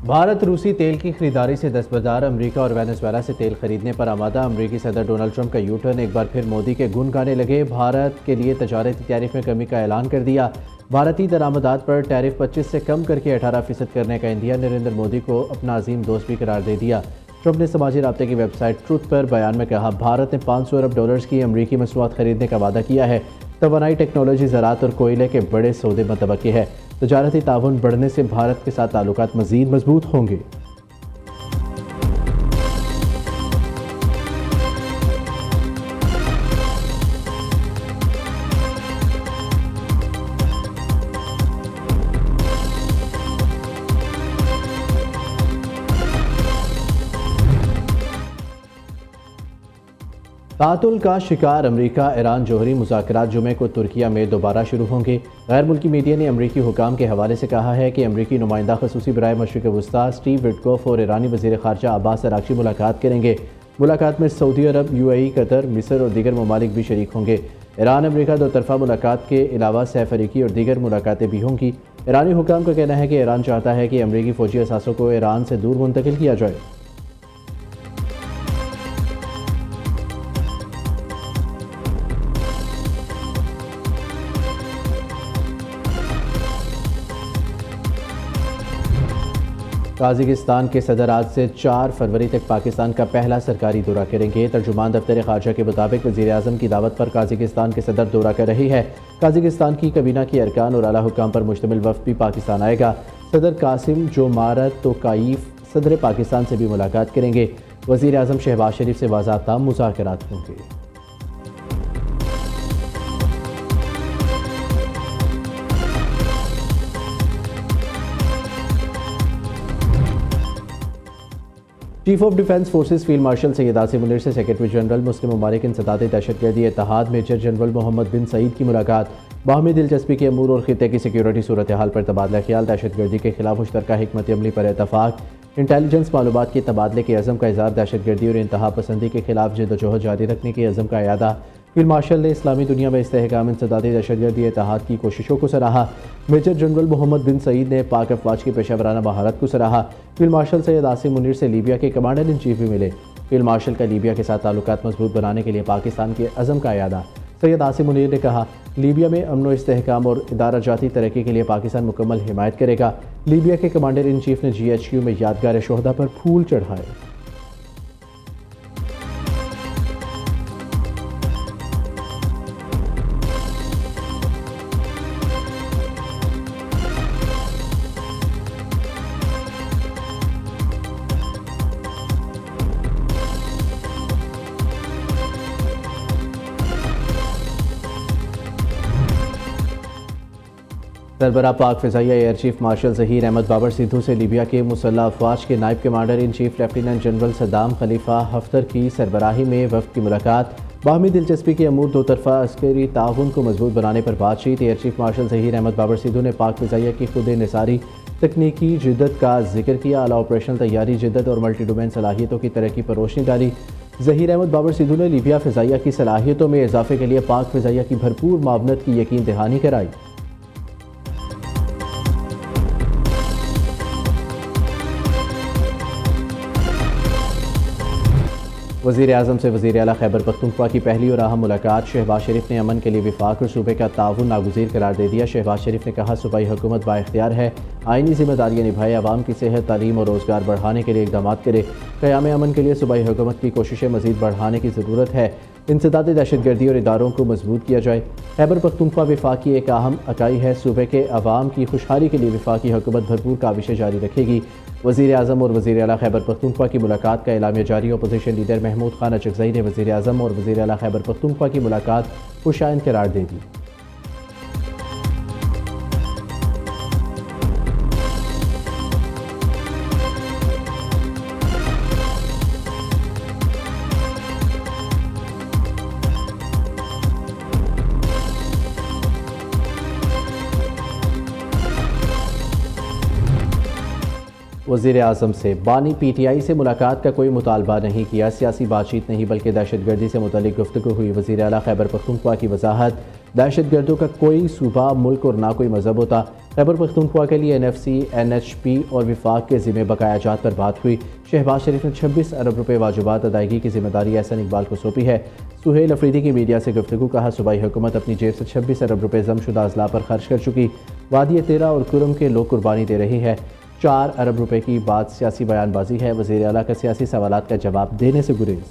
भारत रूसी तेल की खरीदारी से दस्तबरदार। अमेरिका और वेनेजुएला से तेल खरीदने पर आमादा। अमेरिकी सदर डोनाल्ड ट्रंप का यू टर्न। एक बार फिर मोदी के गुण गाने लगे। भारत के लिए तजारती टैरिफ में कमी का ऐलान कर दिया। भारतीय दरामदात पर टैरिफ 25 से कम करके 18% करने का इंडिया। नरेंद्र मोदी को अपना अजीम दोस्त भी करार दे दिया। ट्रंप ने समाजी राब्ते की वेबसाइट ट्रुथ पर बयान में कहा, भारत ने 500 अरब डॉलर्स की अमरीकी मसनूआत खरीदने का वादा किया है। तवानाई, टेक्नोलॉजी, ज़राअत और कोयले के बड़े सौदे मतवक्की है। तजारती ताउन बढ़ने से भारत के साथ ताल्लुकात मज़ीद मजबूत होंगे। तातुल का शिकार अमरीका ईरान जौहरी मुज़ाकरात जुमे को तुर्किया में दोबारा शुरू होंगे। गैर मुल्की मीडिया ने अमरीकी हुकाम के हवाले से कहा है कि अमरीकी नुमाइंदा खसूसी बराए मशरिक़ वस्ता स्टीव विटकोफ और ईरानी वज़ीर ख़ारजा अब्बास अराग़ची मुलाकात करेंगे। मुलाकात में सऊदी अरब, UAE, कतर, मिस्र और दीगर ममालिक भी शरीक होंगे। ईरान अमरीका दो तरफ़ा मुलाकात के अलावा सह-फ़रीकी और दीगर मुलाकातें भी होंगी। ईरानी हुकाम का कहना है कि ईरान चाहता है कि अमरीकी फ़ौजी असासों को ईरान से दूर मुंतकिल किया जाए। काज़ाकिस्तान के सदर आज से 4 फरवरी तक पाकिस्तान का पहला सरकारी दौरा करेंगे। तर्जुमान दफ्तर ख़ारजा के मुताबिक वज़ीर आज़म की दावत पर काज़ाकिस्तान के सदर दौरा कर रही है। काज़ाकिस्तान की कबीना के अरकान और आला हुक्काम पर मुश्तमिल वफ़द भी पाकिस्तान आएगा। सदर कासिम जोमारत तोकाइफ सदर पाकिस्तान से भी मुलाकात करेंगे। वज़ीर आज़म शहबाज शरीफ से बाज़ाब्ता मुज़ाकरात होंगे। Chief of defence forces field marshal Syed Asim Munir से सेक्रेटरी जनरल मुस्लिम ममालिक इंसदाद दहशतगर्दी इत्तेहाद मेजर जनरल मोहम्मद बिन सईद की मुलाकात। बाहमी दिलचस्पी के अमूर और खित्ते की सिक्योरिटी सूरत हाल पर तबादला ख्याल। दहशतगर्दी के खिलाफ मुश्तरका हिकमत अमली पर इतफाक। इंटेलिजेंस मालूमात के तबादले के अज़म का इज़हार। दहशतगर्दी और इंतहा पसंदी के खिलाफ जद्दोजहद जारी रखने के अज़म का इयादा। फील्ड मार्शल ने इस्लामी दुनिया में इस्तेहकाम इंसदादी दहशतगर्दी इत्तेहाद की कोशिशों को सराहा। मेजर जनरल मोहम्मद बिन सईद ने पाक अफवाज की पेशावराना महारत को सराहा। फील्ड मार्शल सैयद आसिम मुनीर से लीबिया के कमांडर इन चीफ भी मिले। फील्ड मार्शल का लीबिया के साथ ताल्लुकात मजबूत बनाने के लिए पाकिस्तान के अज़म का इयादा। सैयद आसिम मुनीर ने कहा, लीबिया में अमन व इस्तेहकाम और इदारा जाती तरक्की के लिए पाकिस्तान मुकम्मल हिमायत करेगा। लीबिया के कमांडर इन चीफ ने GHQ में यादगार शोहदा पर फूल चढ़ाए। सरबराह पाक फ़िज़ाइया air chief marshal Zaheer Ahmed Babar Sidhu से लीबिया के मुसल्लह अफवाज के नायब commander in chief lieutenant general Saddam Khalifa Haftar की सरबराही में वफ़द की मुलाकात। बाहमी दिलचस्पी के अमूर दो तरफ़ा अस्करी ताउन को मजबूत बनाने पर बातचीत। Air chief marshal Zaheer Ahmed Babar Sidhu ने पाक फ़िज़ाइया की खुद निसारी तकनीकी जिद्दत का जिक्र किया। आला ऑपरेशनल तैयारी, जिद्दत और मल्टी डोमेन सलाहियतों की तरक्की पर रोशनी डाली। ज़हीर अहमद बाबर सिद्धू ने लीबिया फ़िज़ाइया की सलाहियतों में इजाफे के लिए पाक फ़िज़ाइया की भरपूर मावनत की यकीन दहानी कराई। वज़ीर आज़म से वज़ीर आला खैबर पख्तूनख्वा की पहली और अहम मुलाकात। शहबाज शरीफ ने अमन के लिए वफाक और सूबे का ताउन नागुज़ीर करार दे दिया। शहबाज शरीफ ने कहा, सूबाई हुकूमत बाइख्तियार है, आइनी जिम्मेदारियाँ निभाए, आवाम की सेहत, तालीम और रोज़गार बढ़ाने के लिए इक़दाम करे। क़याम अमन के लिए सूबाई हुकूमत की कोशिशें मज़ीद बढ़ाने की ज़रूरत है। इंसदाद दहशतगर्दी और इदारों को मजबूत किया जाए। खैबर पख्तूनख्वा वफाकी एक अहम इकाई है। सूबे के अवाम की खुशहाली के लिए वफाकी हुकूमत भरपूर काविशें जारी रखेगी। वज़ीर आज़म और वज़ीर आला खैबर पख्तूनख्वा की मुलाकात का एलामिया जारी। अपोजिशन लीडर महमूद खान अचकज़ई ने वज़ीर आज़म और वज़ीर आला खैबर पख्तूनख्वा की मुलाकात खुशाइन करार दे दी। वज़ीर आज़म से बानी PTI से मुलाकात का कोई मुतालबा नहीं किया। सियासी बातचीत नहीं बल्कि दहशतगर्दी से मुतल्लिक़ गुफ्तगू हुई। वज़ीर आला खैबर पख्तूनख्वा की वजाहत, दहशतगर्दों का कोई सूबा, मुल्क और ना कोई मज़हब होता। खैबर पख्तूनख्वा के लिए NFC, NHP और विफाक के ज़िम्मे बकाया जात पर बात हुई। शहबाज शरीफ ने 26 अरब रुपये वाजिबात अदायगी की जिम्मेदारी एहसन इकबाल को सौंपी है। सुहेल अफरीदी की मीडिया से गुफ्तगू, कहा सूबाई हुकूमत अपनी जेब से 26 अरब रुपये जमशुदा अजला पर खर्च कर चुकी। वादी तेरा और कुरम के लोग कुर्बानी दे रही है। 4 अरब रुपये की बात सियासी बयानबाजी है। वज़ीर आला का सियासी सवालात का जवाब देने से गुरेज।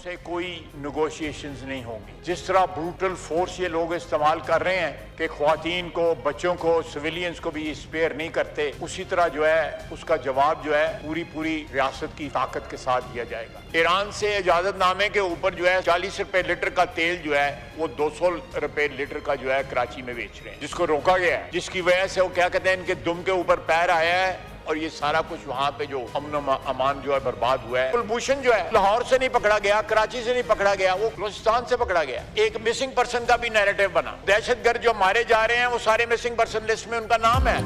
से कोई नेगोशिएशंस नहीं होंगी। जिस तरह ब्रूटल फोर्स ये लोग इस्तेमाल कर रहे हैं कि ख्वातीन को, बच्चों को, सिविलियंस को भी स्पेयर नहीं करते, उसी तरह जो है उसका जवाब जो है पूरी रियासत की ताकत के साथ दिया जाएगा। ईरान से इजाजतनामे के ऊपर जो है 40 रुपए लीटर का तेल जो है वो 200 रुपए लीटर का जो है कराची में बेच रहे हैं, जिसको रोका गया है, जिसकी वजह से वो क्या कहते हैं इनके दुम के ऊपर पैर आया है और ये सारा कुछ वहाँ पे जो अमन अमान जो है बर्बाद हुआ है। कुलभूषण जो है लाहौर से नहीं पकड़ा गया, कराची से नहीं पकड़ा गया, वो बलूचिस्तान से पकड़ा गया। एक मिसिंग पर्सन का भी नैरेटिव बना। दहशतगर्द जो मारे जा रहे हैं वो सारे मिसिंग पर्सन लिस्ट में उनका नाम है।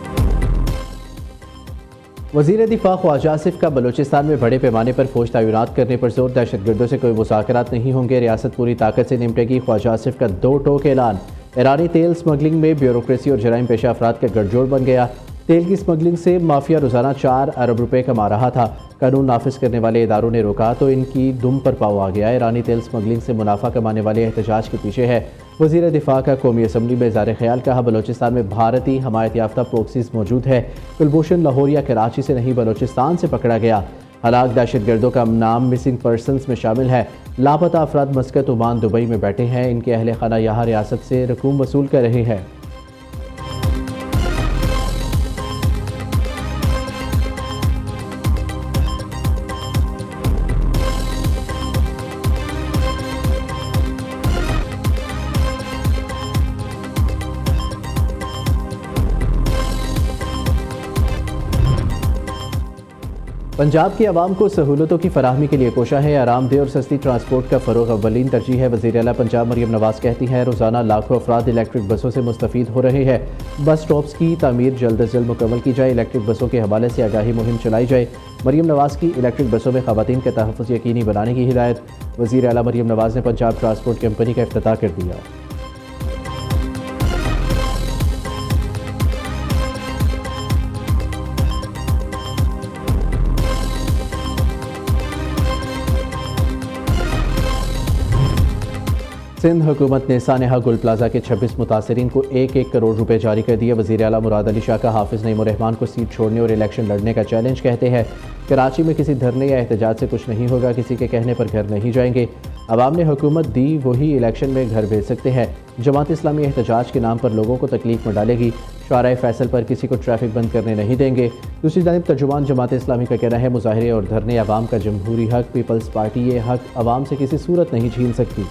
वज़ीर दिफा ख्वाजा आसिफ का बलूचिस्तान में बड़े पैमाने पर फौज तैनात करने पर जोर। दहशतगर्दों से कोई मुज़ाकरात नहीं होंगे, रियासत पूरी ताकत से निपटेगी। ख्वाजा आसिफ का 2 टोक ऐलान। ईरानी तेल स्मगलिंग में ब्यूरोक्रेसी और जराइम पेशा अफराद का गठजोड़ बन गया। तेल की स्मगलिंग से माफिया रोजाना 4 अरब रुपए कमा रहा था। कानून नाफिज करने वाले इदारों ने रोका तो इनकी दुम पर पाव आ गया। ईरानी तेल स्मगलिंग से मुनाफा कमाने वाले एहतजाज के पीछे है। वज़ीर दिफा का कौमी असम्बली में इज़हार ख्याल, कहा बलूचिस्तान में भारतीय हमायत याफ्ता प्रोक्सीज मौजूद है। कुलभूषण लाहौर या कराची से नहीं बलूचिस्तान से पकड़ा गया। हलाक दहशतगर्दों का नाम मिसिंग पर्सनस में शामिल है। लापता अफराद मस्कत, ओमान, दुबई में बैठे हैं। इनके अहल खाना यहाँ रियासत से रकूम वसूल कर रहे हैं। पंजाब की आवाम को सहूलतों की फराहमी के लिए कोशा है। आरामदेह और सस्ती ट्रांसपोर्ट का फ़रोग़ अव्वलीन तरजीह है। वज़ीर आला पंजाब मरियम नवाज़ कहती हैं रोज़ाना लाखों अफराद इलेक्ट्रिक बसों से मुस्तफ़ीद हो रहे हैं। बस स्टॉप्स की तामीर जल्द अज जल्द मुकम्मल की जाए। इलेक्ट्रिक बसों के हवाले से आगाही मुहिम चलाई जाए। मरियम नवाज़ की इलेक्ट्रिक बसों में ख़वातीन का तहफ़्फ़ुज़ यकीनी बनाने की हिदायत। वज़ीर आला मरियम नवाज़ ने पंजाब ट्रांसपोर्ट कंपनी का इफ्तिताह कर दिया। सिंध हुकूमत ने सानेहा गुल प्लाजा के 26 मुतासरीन को 1-1 करोड़ रुपए जारी कर दिए। वज़ीर आला मुराद अली शाह का हाफिज़ नईमुर रहमान को सीट छोड़ने और इलेक्शन लड़ने का चैलेंज, कहते हैं कराची में किसी धरने या एहतजाज से कुछ नहीं होगा, किसी के कहने पर घर नहीं जाएंगे। अवाम ने हुकूमत दी, वही इलेक्शन में घर भेज सकते हैं। जमात इस्लामी एहतजाज के नाम पर लोगों को तकलीफ में डालेगी। शाराए फैसल पर किसी को ट्रैफिक बंद करने नहीं देंगे। दूसरी जानिब तर्जुमान जमात इस्लामी का कहना है मुजाहरे और धरने अवाम का जमहूरी हक, पीपल्स पार्टी ये हक अवाम से किसी सूरत नहीं छीन सकती।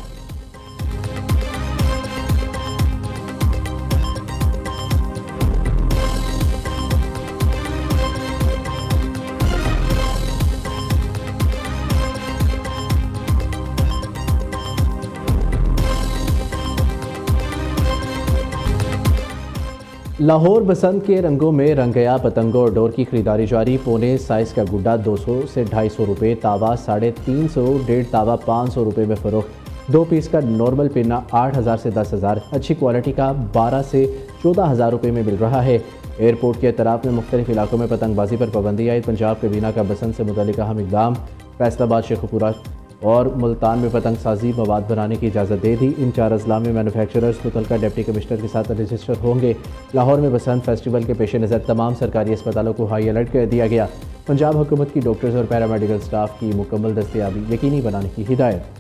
लाहौर बसंत के रंगों में रंग गया। पतंगों और डोर की खरीदारी जारी। पौने साइज़ का गुड्डा 200 से 250 रुपये, तावा 350, 1.5 तावा 500 रुपये में फ़रोख्त। 2 पीस का नॉर्मल पिन्ना 8,000 से 10,000, अच्छी क्वालिटी का 12 से 14,000 रुपये में मिल रहा है। एयरपोर्ट के अतराफ में मुख्तलिफ इलाकों में पतंगबाजी पर पाबंदी आई। पंजाब कबीना का बसंत से मुतल्लिक़ अहम इक़दाम। फैसलाबाद, शेखुपुरा और मुल्तान में पतंग साजी मवाद बनाने की इजाज़त दे दी। इन 4 अजला में मैन्युफैक्चरर्स मुतल्लिक़ा डिप्टी कमिश्नर के साथ रजिस्टर होंगे। लाहौर में बसंत फेस्टिवल के पेश नज़र तमाम सरकारी अस्पतालों को हाई अलर्ट कर दिया गया। पंजाब हुकूमत की डॉक्टर्स और पैरामेडिकल स्टाफ की मुकम्मल दस्तयाबी यकीनी बनाने की हिदायत।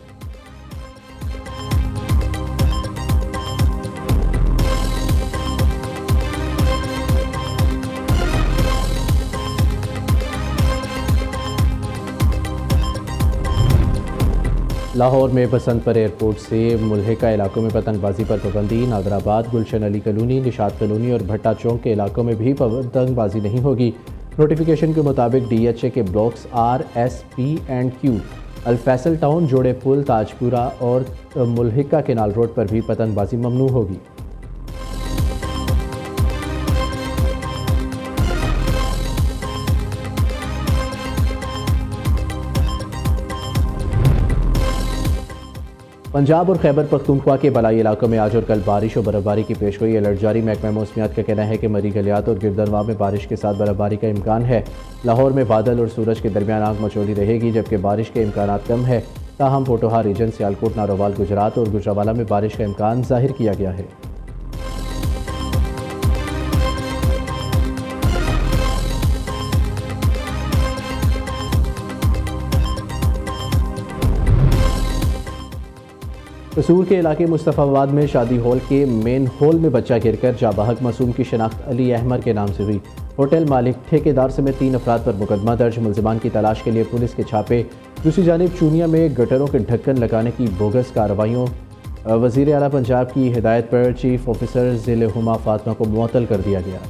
लाहौर में बसंत पर एयरपोर्ट से मुल्हिका इलाकों में पतंगबाजी पर पाबंदी। नादराबाद, गुलशन अली कॉलोनी, निशात कॉलोनी और भट्टा चौक के इलाकों में भी पतंगबाजी नहीं होगी। नोटिफिकेशन के मुताबिक DHA के blocks R, S, P and Q Al-Faisal town, Jorey Pul, Tajpura और मुल्हिका केनाल रोड पर भी पतंगबाजी ममनू होगी। पंजाब और खैबर पख्तूनख्वा के बलाई इलाकों में आज और कल बारिश और बर्फबारी की पेशगोई अलर्ट जारी। महकमा मौसमियात का कहना है कि मरी गलियात और गिरदनवा में बारिश के साथ बर्फबारी का इम्कान है। लाहौर में बादल और सूरज के दरमियान आग मचौली रहेगी, जबकि बारिश के इम्कान कम है। ताहम पोटोहा रीजन, सियालकोट, नारोवाल, गुजरात और गुजरावाला में बारिश का इम्कान जाहिर किया गया है। कसूर के इलाके मुस्तफ़ाबाद में शादी हॉल के मेन हॉल में बच्चा गिरकर जाबाहक मासूम की शनाख्त अली अहमद के नाम से हुई। होटल मालिक, ठेकेदार समेत 3 अफराद पर मुकदमा दर्ज। मुलजिमान की तलाश के लिए पुलिस के छापे। दूसरी जानिब चूनिया में गटरों के ढक्कन लगाने की बोगस कार्रवाइयों। वज़ीर आला पंजाब की हिदायत पर चीफ ऑफिसर ज़िले हुमा फातमा को मुअत्तल कर दिया गया।